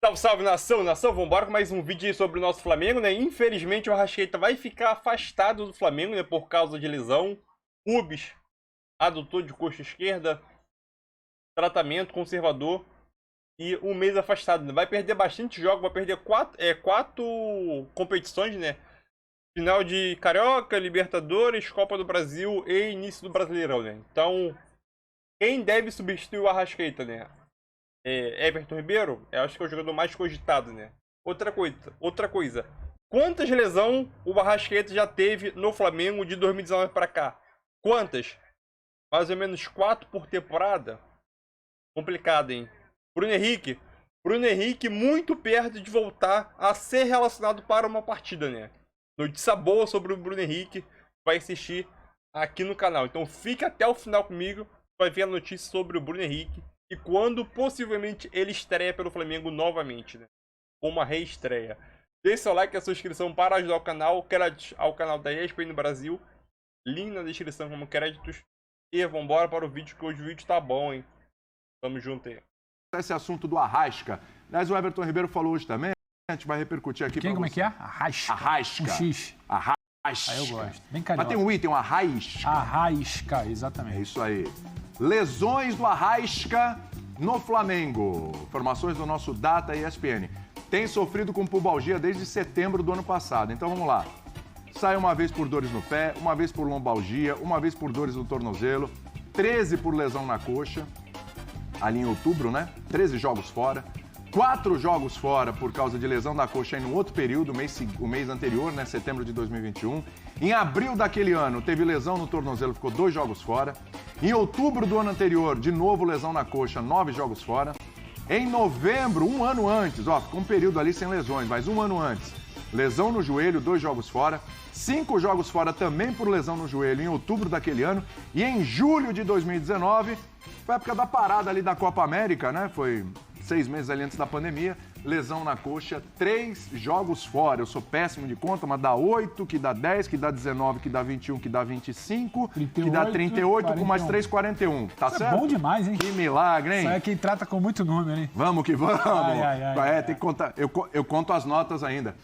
Salve, salve, nação, nação, vambora com mais um vídeo aí sobre o nosso Flamengo, né? Infelizmente o Arrascaeta vai ficar afastado do Flamengo, né? Por causa de lesão. Rubens, adutor de coxa esquerda, tratamento conservador e um mês afastado, né? Vai perder bastante jogo, vai perder quatro competições, né? Final de Carioca, Libertadores, Copa do Brasil e início do Brasileirão, né? Então, quem deve substituir o Arrascaeta, né? Everton Ribeiro, eu acho que é o jogador mais cogitado, né? Outra coisa. Quantas lesões o Arrascaeta já teve no Flamengo de 2019 para cá? Quantas? Mais ou menos 4 por temporada? Complicado, hein? Bruno Henrique muito perto de voltar a ser relacionado para uma partida, né? Notícia boa sobre o Bruno Henrique vai assistir aqui no canal. Então fica até o final comigo, vai ver a notícia sobre o Bruno Henrique e quando possivelmente ele estreia pelo Flamengo novamente, né? Uma reestreia. Deixe seu like e a sua inscrição para ajudar o canal, créditos ao canal da ESPN Brasil. Link na descrição como créditos. E vambora para o vídeo, que hoje o vídeo tá bom, hein? Tamo junto aí. Esse assunto do Arrasca. Aliás, o Everton Ribeiro falou hoje também. A gente vai repercutir aqui. Como é que é? Arrasca. Arrasca. Um X. Arrasca. Aí eu gosto. Bem carioca. Mas tem um I, tem um Arrasca. Arrasca, exatamente. É isso aí. Lesões do Arrasca no Flamengo. Informações do nosso Data ESPN. Tem sofrido com pubalgia desde setembro do ano passado. Então vamos lá. Sai uma vez por dores no pé, uma vez por lombalgia, uma vez por dores no tornozelo, 13 por lesão na coxa. Ali em outubro, né? 13 jogos fora. 4 jogos fora por causa de lesão da coxa em um outro período, o mês anterior, né? Setembro de 2021. Em abril daquele ano, teve lesão no tornozelo, ficou 2 jogos fora. Em outubro do ano anterior, de novo lesão na coxa, 9 jogos fora. Em novembro, um ano antes, ficou um período ali sem lesões, mas um ano antes, lesão no joelho, 2 jogos fora. 5 jogos fora também por lesão no joelho em outubro daquele ano. E em julho de 2019, foi a época da parada ali da Copa América, né? Foi 6 meses ali antes da pandemia. Lesão na coxa, 3 jogos fora. Eu sou péssimo de conta, mas dá 8, que dá 10, que dá 19, que dá 21, que dá 25, 38, que dá 38, 41. Com mais 3, 41. Tá Isso certo? É bom demais, hein? Que milagre, hein? Isso aí é quem trata com muito número, hein? Vamos que vamos. Ai. Tem que contar. Eu conto as notas ainda.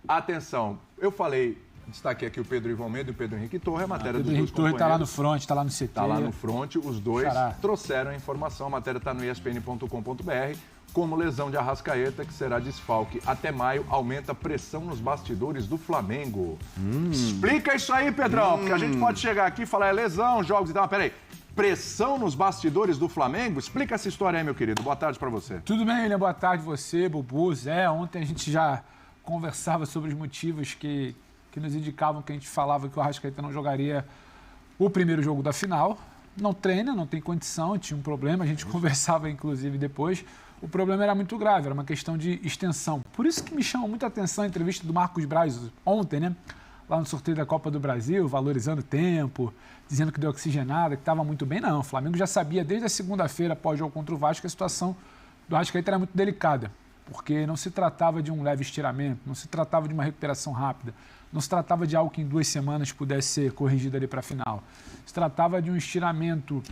Atenção, eu falei, destaquei aqui o Pedro Ivan Almeida e o Pedro Henrique Torre, a matéria dos dois companheiros. Tá lá no front, tá lá no CT. Tá lá no front, os dois Xará. trouxeram a informação, a matéria tá no espn.com.br, como lesão de Arrascaeta, que será desfalque até maio, aumenta a pressão nos bastidores do Flamengo. Explica isso aí, Pedrão, porque a gente pode chegar aqui e falar, lesão, jogos e tal, mas peraí, pressão nos bastidores do Flamengo? Explica essa história aí, meu querido. Boa tarde pra você. Tudo bem, William? Boa tarde você, Bubu, Zé. Ontem a gente já conversava sobre os motivos que nos indicavam que a gente falava que o Arrascaeta não jogaria o primeiro jogo da final. Não treina, não tem condição, tinha um problema, a gente conversava inclusive depois. O problema era muito grave, era uma questão de extensão. Por isso que me chama muita atenção a entrevista do Marcos Braz ontem, né? Lá no sorteio da Copa do Brasil, valorizando o tempo, dizendo que deu oxigenada, que estava muito bem. Não, o Flamengo já sabia desde a segunda-feira, após o jogo contra o Vasco, que a situação do Arrascaeta era muito delicada, porque não se tratava de um leve estiramento, não se tratava de uma recuperação rápida, não se tratava de algo que em 2 semanas pudesse ser corrigido ali para a final. Se tratava de um estiramento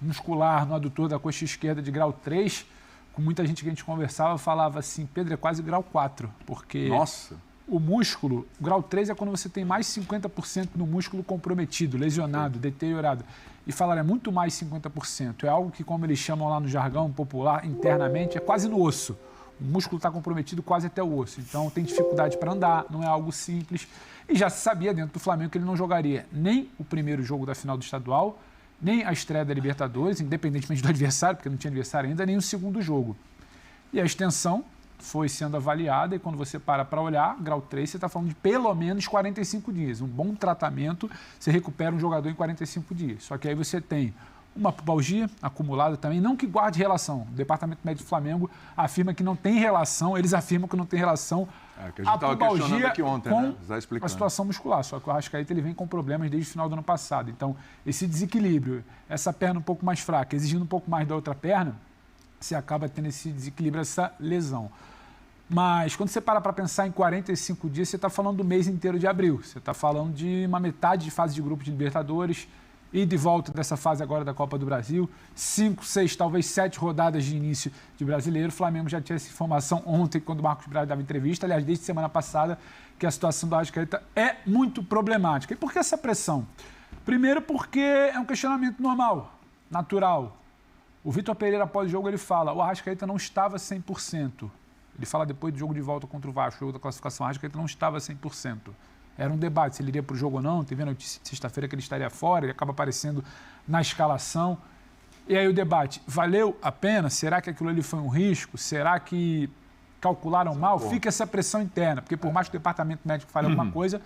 muscular no adutor da coxa esquerda de grau 3, com muita gente que a gente conversava falava assim, Pedro, é quase grau 4, porque Nossa. O músculo, o grau 3 é quando você tem mais 50% do músculo comprometido, lesionado, deteriorado. E falaram, é muito mais 50%. É algo que, como eles chamam lá no jargão popular, internamente, é quase no osso. O músculo está comprometido quase até o osso. Então, tem dificuldade para andar, não é algo simples. E já se sabia dentro do Flamengo que ele não jogaria nem o primeiro jogo da final do estadual, nem a estreia da Libertadores, independentemente do adversário, porque não tinha adversário ainda, nem o segundo jogo. E a extensão foi sendo avaliada e quando você para olhar, grau 3, você está falando de pelo menos 45 dias. Um bom tratamento, você recupera um jogador em 45 dias. Só que aí você tem uma pubalgia acumulada também, não que guarde relação. O Departamento Médico do Flamengo afirma que não tem relação, eles afirmam que não tem relação que a gente estava questionando aqui ontem, com né? a situação muscular. Só que o Arrascaeta ele vem com problemas desde o final do ano passado. Então, esse desequilíbrio, essa perna um pouco mais fraca, exigindo um pouco mais da outra perna, você acaba tendo esse desequilíbrio, essa lesão. Mas quando você para pensar em 45 dias, você está falando do mês inteiro de abril. Você está falando de uma metade de fase de grupo de Libertadores, e de volta dessa fase agora da Copa do Brasil. 5, 6, talvez 7 rodadas de início de Brasileiro. O Flamengo já tinha essa informação ontem, quando o Marcos Braz dava entrevista, aliás, desde semana passada, que a situação do Arrascaeta é muito problemática. E por que essa pressão? Primeiro porque é um questionamento normal, natural. O Vitor Pereira, após o jogo, ele fala, o Arrascaeta não estava 100%. Ele fala depois do jogo de volta contra o Vasco, jogo da classificação, o Arrascaeta não estava 100%. Era um debate se ele iria para o jogo ou não. Teve a notícia de sexta-feira que ele estaria fora, ele acaba aparecendo na escalação. E aí o debate, valeu a pena? Será que aquilo ali foi um risco? Será que calcularam mal? Fica essa pressão interna, porque por mais que o departamento médico fale alguma coisa,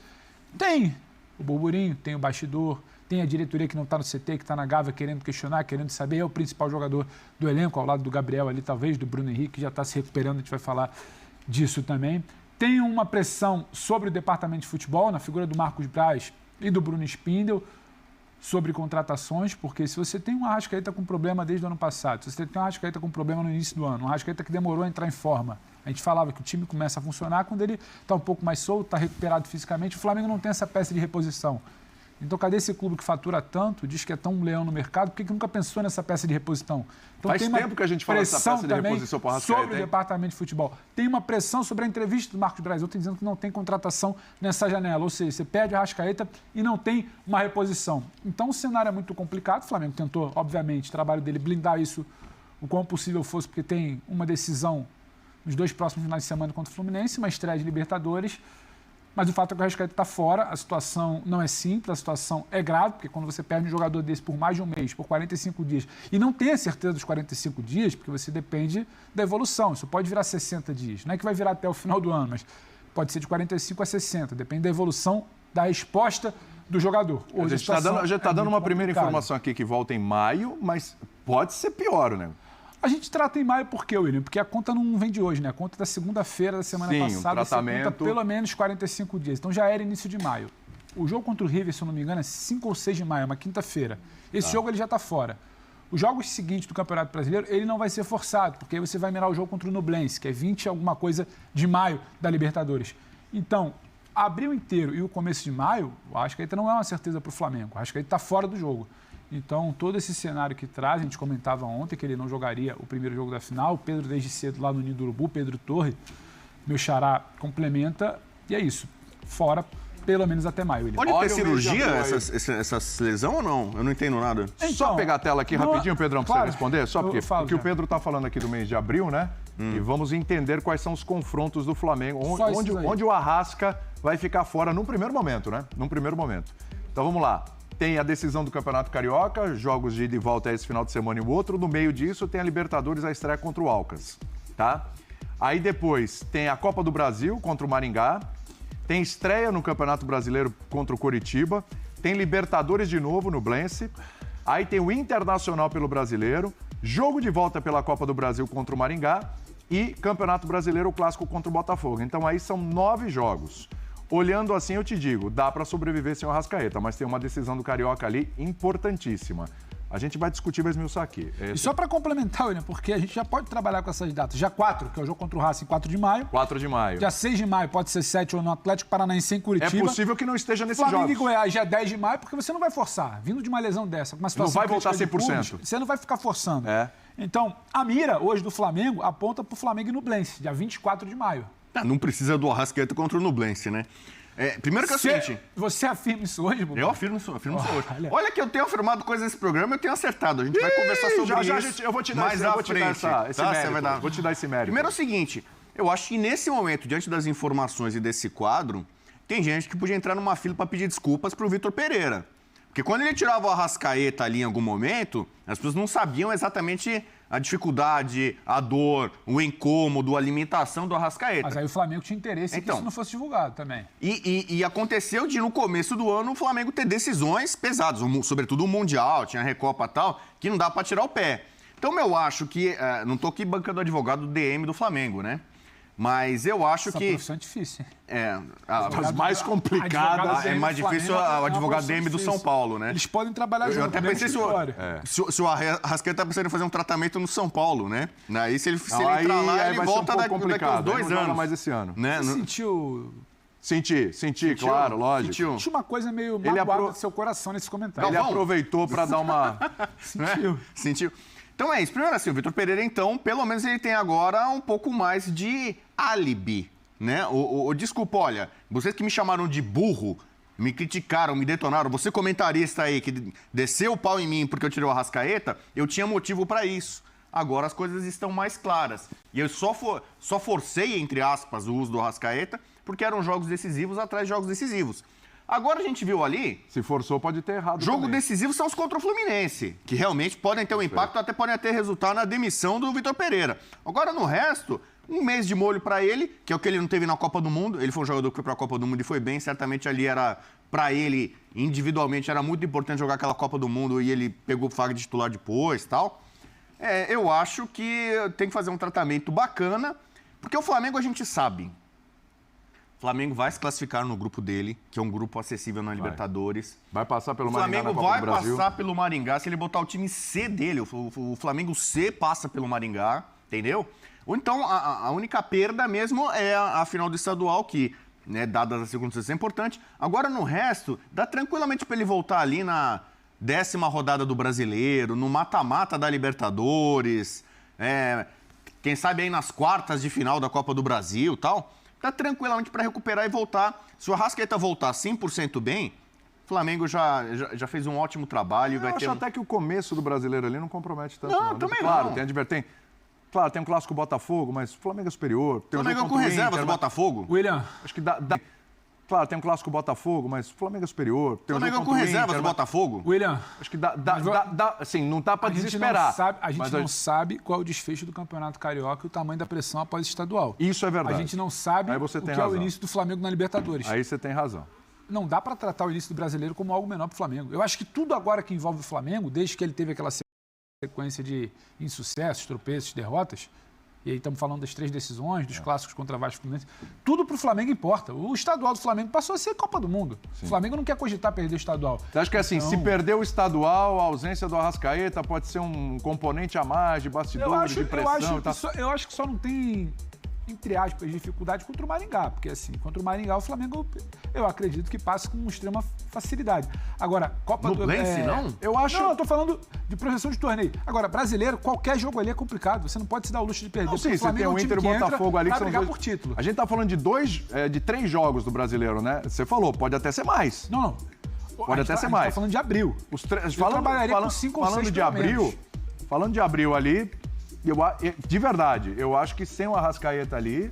tem o burburinho, tem o bastidor, tem a diretoria que não está no CT, que está na Gávea querendo questionar, querendo saber. É o principal jogador do elenco, ao lado do Gabriel ali, talvez, do Bruno Henrique, que já está se recuperando, a gente vai falar disso também. Tem uma pressão sobre o departamento de futebol, na figura do Marcos Braz e do Bruno Spindel, sobre contratações, porque se você tem um Arrascaeta com problema desde o ano passado, se você tem um Arrascaeta com problema no início do ano, um Arrascaeta que demorou a entrar em forma, a gente falava que o time começa a funcionar quando ele está um pouco mais solto, está recuperado fisicamente, o Flamengo não tem essa peça de reposição. Então, cadê esse clube que fatura tanto, diz que é tão um leão no mercado, por que nunca pensou nessa peça de reposição? Então, Faz tempo que a gente fala dessa peça de reposição para o Arrascaeta, sobre o departamento de futebol. Tem uma pressão sobre a entrevista do Marcos Braz, ontem dizendo que não tem contratação nessa janela, ou seja, você perde o Arrascaeta e não tem uma reposição. Então, o cenário é muito complicado, o Flamengo tentou, obviamente, o trabalho dele blindar isso o quão possível fosse, porque tem uma decisão nos 2 próximos finais de semana contra o Fluminense, uma estreia de Libertadores. Mas o fato é que o Arrascaeta está fora, a situação não é simples, a situação é grave, porque quando você perde um jogador desse por mais de um mês, por 45 dias, e não tem a certeza dos 45 dias, porque você depende da evolução, isso pode virar 60 dias, não é que vai virar até o final do ano, mas pode ser de 45 a 60, depende da evolução, da resposta do jogador. Hoje a gente está dando uma primeira informação aqui que volta em maio, mas pode ser pior, né? A gente trata em maio por quê, William? Porque a conta não vem de hoje, né? A conta da segunda-feira da semana passada, você conta pelo menos 45 dias. Então já era início de maio. O jogo contra o River, se eu não me engano, é 5 ou 6 de maio, é uma quinta-feira. Esse jogo ele já está fora. Os jogos seguintes do Campeonato Brasileiro, ele não vai ser forçado, porque aí você vai mirar o jogo contra o Nublense, que é 20 alguma coisa de maio da Libertadores. Então, abril inteiro e o começo de maio, o Arrascaeta não é uma certeza para o Flamengo. O Arrascaeta está fora do jogo. Então, todo esse cenário que traz, a gente comentava ontem que ele não jogaria o primeiro jogo da final, o Pedro desde cedo lá no Ninho do Urubu, Pedro Torre, meu xará complementa, e é isso, fora pelo menos até maio. Pode ter cirurgia essa lesão ou não? Eu não entendo nada. Então, só pegar a tela aqui rapidinho, Pedrão, para claro, você responder, só porque o Pedro está falando aqui do mês de abril, né? E vamos entender quais são os confrontos do Flamengo, onde o Arrasca vai ficar fora num primeiro momento, né? Num primeiro momento. Então, vamos lá. Tem a decisão do Campeonato Carioca, jogos de ida e volta esse final de semana e o outro. No meio disso, tem a Libertadores, a estreia contra o Alcas, tá? Aí depois tem a Copa do Brasil contra o Maringá. Tem estreia no Campeonato Brasileiro contra o Coritiba. Tem Libertadores de novo no Blense. Aí tem o Internacional pelo Brasileiro. Jogo de volta pela Copa do Brasil contra o Maringá. E Campeonato Brasileiro, o clássico contra o Botafogo. Então aí são 9 jogos. Olhando assim, eu te digo, dá para sobreviver sem o Arrascaeta, mas tem uma decisão do Carioca ali importantíssima. A gente vai discutir, vai esmiuçar aqui. E só para complementar, William, porque a gente já pode trabalhar com essas datas. Dia 4, que é o jogo contra o Racing, 4 de maio. 4 de maio. Dia 6 de maio pode ser 7 ou no Atlético Paranaense em Curitiba. É possível que não esteja nesses Flamengo jogos. e Goiás, dia 10 de maio, porque você não vai forçar. Vindo de uma lesão dessa, com uma situação... Não vai voltar 100%. Clubes, você não vai ficar forçando. É. Então, a mira hoje do Flamengo aponta para o Flamengo e Nublense, dia 24 de maio. Não precisa do Arrascaeta contra o Nublense, né? Primeiro que é o seguinte... Você afirma isso hoje, Bubu? Eu afirmo isso hoje. Olha que eu tenho afirmado coisas nesse programa, eu tenho acertado. A gente vai conversar sobre isso eu vou te dar mais à frente. Esse mérito. Vou te dar esse mérito. Primeiro é o seguinte, eu acho que nesse momento, diante das informações e desse quadro, tem gente que podia entrar numa fila para pedir desculpas pro Vitor Pereira. Porque quando ele tirava o Arrascaeta ali em algum momento, as pessoas não sabiam exatamente a dificuldade, a dor, o incômodo, a limitação do Arrascaeta. Mas aí o Flamengo tinha interesse que isso não fosse divulgado também. E aconteceu de, no começo do ano, o Flamengo ter decisões pesadas, sobretudo o Mundial, tinha a Recopa e tal, que não dá para tirar o pé. Então, eu acho que... não estou aqui bancando o advogado do DM do Flamengo, né? Mas eu acho que... Essa profissão é difícil. As mais complicadas. É mais difícil o advogado DM do São Paulo, né? Eles podem trabalhar junto. Eu até pensei se o Arrascaeta tá pensando em fazer um tratamento no São Paulo, né? Aí se ele entrar lá, ele volta daqui uns 2 anos. Mais esse ano. Né? Você sentiu Senti, claro, lógico. Sentiu. Tinha uma coisa meio Ele magoada do seu coração nesse comentário. Ele aproveitou para dar uma... Sentiu. Sentiu. Então é isso. Primeiro assim, o Vitor Pereira, então, pelo menos ele tem agora um pouco mais de álibi, né? Desculpa, olha, vocês que me chamaram de burro, me criticaram, me detonaram, você comentarista aí que desceu o pau em mim porque eu tirei o Arrascaeta, eu tinha motivo para isso. Agora as coisas estão mais claras. E eu só forcei, entre aspas, o uso do Arrascaeta porque eram jogos decisivos atrás de jogos decisivos. Agora a gente viu ali... Se forçou, pode ter errado Jogo também. decisivo são os contra o Fluminense, que realmente podem ter um impacto, até podem ter resultado na demissão do Vitor Pereira. Agora, no resto, um mês de molho para ele, que é o que ele não teve na Copa do Mundo. Ele foi um jogador que foi para a Copa do Mundo e foi bem. Certamente ali era, para ele, individualmente, era muito importante jogar aquela Copa do Mundo e ele pegou vaga de titular depois e tal. Eu acho que tem que fazer um tratamento bacana, porque o Flamengo a gente sabe. O Flamengo vai se classificar no grupo dele, que é um grupo acessível na Libertadores. Vai passar pelo O Maringá Flamengo na Copa vai do Brasil. passar pelo Maringá se ele botar o time C dele. O Flamengo C passa pelo Maringá, entendeu? Ou então, a única perda mesmo é a final do estadual, que, né, dadas as circunstâncias, é importante. Agora, no resto, dá tranquilamente para ele voltar ali na 10ª rodada do Brasileiro, no mata-mata da Libertadores, quem sabe aí nas quartas de final da Copa do Brasil e tal. Dá tranquilamente para recuperar e voltar. Se o Arrascaeta voltar 100% bem, o Flamengo já fez um ótimo trabalho. Eu acho até que o começo do Brasileiro ali não compromete tanto. Não, também claro, não. Tem advertência. Claro, tem um clássico Botafogo, mas o Flamengo é superior. Tem o Flamengo jogo com contra o reservas Inter, do Botafogo. William, Acho que dá... Claro, tem um clássico Botafogo, mas o Flamengo é superior. Tem O um Flamengo jogo com contra o reservas Inter, do mas- Botafogo. William, Acho que assim, não dá pra a gente desesperar. não sabe, a gente mas não sabe qual é o desfecho do Campeonato Carioca e o tamanho da pressão após o estadual. Isso é verdade. A gente não sabe Aí o você que tem é o razão. início do Flamengo na Libertadores. Aí você tem razão. Não dá para tratar o início do Brasileiro como algo menor para o Flamengo. Eu acho que tudo agora que envolve o Flamengo, desde que ele teve aquela sequência de insucessos, tropeços, derrotas, e aí estamos falando das 3 decisões, dos clássicos contra Vasco e Fluminense, tudo para o Flamengo importa. O estadual do Flamengo passou a ser Copa do Mundo. O Flamengo não quer cogitar perder o estadual. Você acha que assim, Então, se perder o estadual, a ausência do Arrascaeta pode ser um componente a mais de bastidores, de pressão e tal? eu acho que só não tem, entre aspas, dificuldade contra o Maringá, porque assim, contra o Maringá o Flamengo, eu acredito que passe com extrema facilidade. Agora, Copa do Nublense, não? Eu acho... Não, eu tô falando de projeção de torneio. Agora, brasileiro, qualquer jogo ali é complicado. Você não pode se dar o luxo de perder. Não, sim, porque você tem é um o time Inter e que o entra Botafogo ali pra que são brigar dois... por título. A gente tá falando de 3 jogos do Brasileiro, né? Você falou, pode até ser mais. Não. Pode até ser A mais. gente tá falando de abril. Falando, com 5 ou 6 de pelo abril, menos. falando de abril ali, de verdade, eu acho que sem o Arrascaeta ali,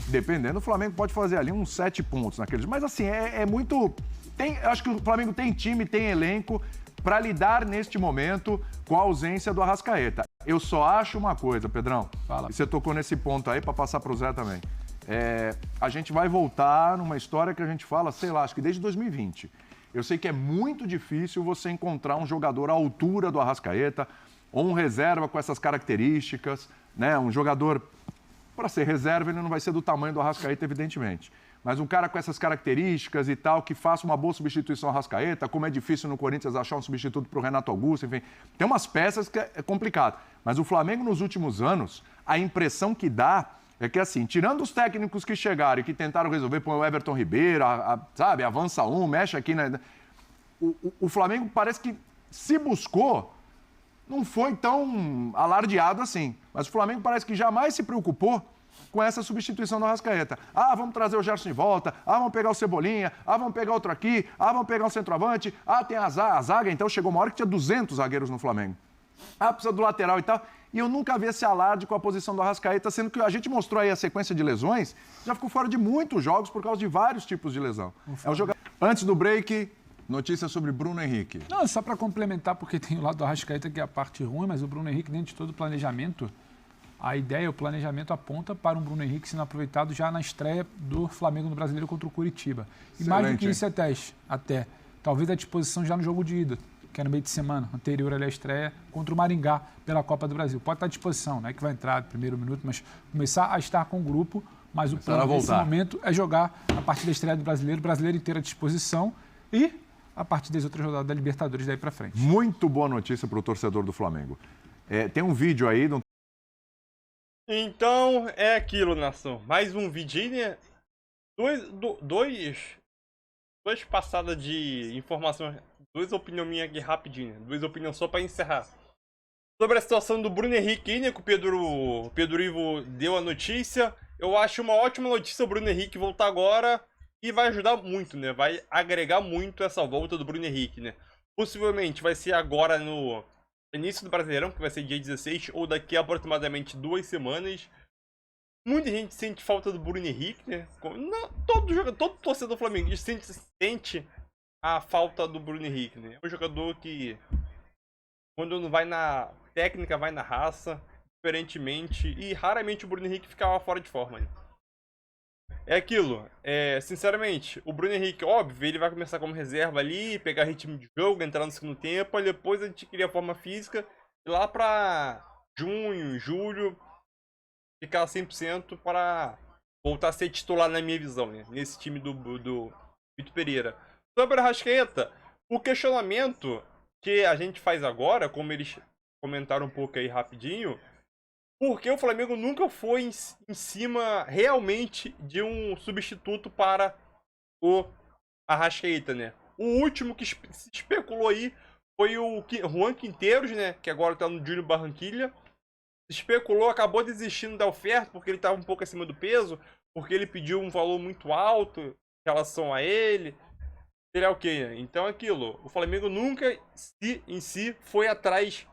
dependendo, o Flamengo pode fazer ali uns 7 pontos naqueles. Mas assim, é muito... eu acho que o Flamengo tem time, tem elenco para lidar neste momento com a ausência do Arrascaeta. Eu só acho uma coisa, Pedrão, Fala. e você tocou nesse ponto aí para passar para o Zé também. A gente vai voltar numa história que a gente fala, sei lá, acho que desde 2020. Eu sei que é muito difícil você encontrar um jogador à altura do Arrascaeta ou um reserva com essas características, né? Um jogador, para ser reserva, ele não vai ser do tamanho do Arrascaeta, evidentemente. Mas um cara com essas características e tal, que faça uma boa substituição ao Arrascaeta, como é difícil no Corinthians achar um substituto para o Renato Augusto, enfim. Tem umas peças que é complicado. Mas o Flamengo, nos últimos anos, a impressão que dá é que, assim, tirando os técnicos que chegaram e que tentaram resolver, põe o Everton Ribeiro, sabe, avança um, mexe aqui, né? O Flamengo parece que se buscou, não foi tão alardeado assim. Mas o Flamengo parece que jamais se preocupou com essa substituição do Arrascaeta. Vamos trazer o Gerson de volta, vamos pegar o Cebolinha, vamos pegar outro aqui, vamos pegar um centroavante, tem a zaga, então chegou uma hora que tinha 200 zagueiros no Flamengo. Precisa do lateral e tal. E eu nunca vi esse alarde com a posição do Arrascaeta, sendo que a gente mostrou aí a sequência de lesões, já ficou fora de muitos jogos por causa de vários tipos de lesão. Antes do break, notícia sobre Bruno Henrique. Não, só para complementar, porque tem o lado do Arrascaeta que é a parte ruim, mas o Bruno Henrique, dentro de todo o planejamento, a ideia, o planejamento aponta para um Bruno Henrique sendo aproveitado já na estreia do Flamengo no Brasileiro contra o Curitiba. E mais do que isso até. Talvez a disposição já no jogo de ida, que é no meio de semana, anterior ali à estreia, contra o Maringá pela Copa do Brasil. Pode estar à disposição, não é que vai entrar no primeiro minuto, mas começar a estar com o grupo, mas o plano nesse momento é jogar a partir da estreia do Brasileiro, o Brasileiro inteiro à disposição e a partir das outras rodadas da Libertadores daí para frente. Muito boa notícia para o torcedor do Flamengo. Tem um vídeo aí... Então, é aquilo, nação. Mais um vídeo, né? Duas passadas de informações, duas opiniões minhas aqui rapidinho, duas opiniões só pra encerrar. Sobre a situação do Bruno Henrique, né, que o Pedro Ivo deu a notícia, eu acho uma ótima notícia o Bruno Henrique voltar agora e vai ajudar muito, né? Vai agregar muito essa volta do Bruno Henrique, né? Possivelmente vai ser agora no início do Brasileirão, que vai ser dia 16, ou daqui a aproximadamente 2 semanas. Muita gente sente falta do Bruno Henrique, né? Todo torcedor flamenguista sente a falta do Bruno Henrique, né? É um jogador que, quando não vai na técnica, vai na raça, diferentemente, e raramente o Bruno Henrique ficava fora de forma, né? É aquilo, sinceramente, o Bruno Henrique, óbvio, ele vai começar como reserva ali, pegar ritmo de jogo, entrar no segundo tempo, e depois a gente cria a forma física, e lá pra junho, julho, ficar 100% para voltar a ser titular na minha visão, né? Nesse time do Vitor Pereira. Sobre a Arrascaeta, o questionamento que a gente faz agora, como eles comentaram um pouco aí rapidinho, porque o Flamengo nunca foi em cima realmente de um substituto para o Arrascaeta, né? O último que se especulou aí foi o Juan Quinteiros, né? Que agora tá no Júnior Barranquilla. Especulou, acabou desistindo da oferta porque ele estava um pouco acima do peso, porque ele pediu um valor muito alto em relação a ele. Seria o quê? Então aquilo, o Flamengo nunca em si foi atrás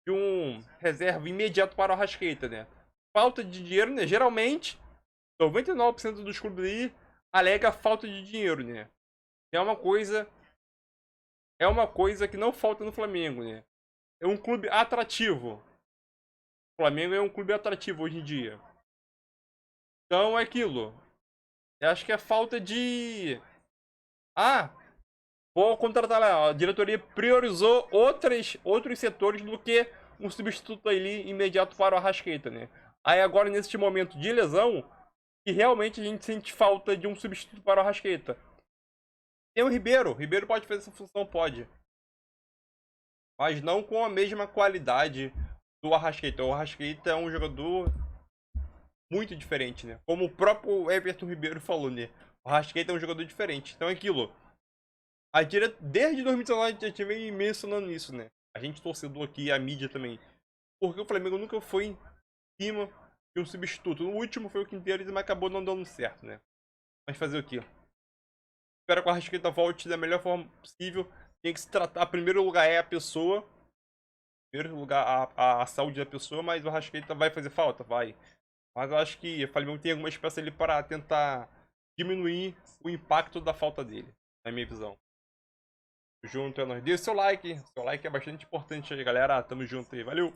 de um reserva imediato para o Arrascaeta, né? Falta de dinheiro, né? Geralmente, 99% dos clubes aí alega falta de dinheiro, né? É uma coisa que não falta no Flamengo, né? É um clube atrativo. O Flamengo é um clube atrativo hoje em dia. Então é aquilo. Eu acho que é falta de... vou contratar lá. A diretoria priorizou outros setores do que um substituto ali imediato para o Arrascaeta, né? Aí agora, nesse momento de lesão, que realmente a gente sente falta de um substituto para o Arrascaeta. Tem o Ribeiro. O Ribeiro pode fazer essa função, pode. Mas não com a mesma qualidade do Arrascaeta. O Arrascaeta é um jogador muito diferente, né? Como o próprio Everton Ribeiro falou, né? O Arrascaeta é um jogador diferente. Então é aquilo. Desde 2019 a gente vem mencionando isso, né? A gente torcedor aqui, a mídia também. Porque o Flamengo nunca foi em cima de um substituto. O último foi o Quinteiros, mas acabou não dando certo, né? Mas fazer o quê? Espero que o Arrascaeta volte da melhor forma possível. Tem que se tratar. Em primeiro lugar é a pessoa. Em primeiro lugar a saúde da pessoa, mas o Arrascaeta vai fazer falta? Vai. Mas eu acho que o Flamengo tem algumas peças ali para tentar diminuir o impacto da falta dele, na minha visão. Tamo junto, é nóis. Deixa o seu like. Seu like é bastante importante aí, galera. Tamo junto aí. Valeu!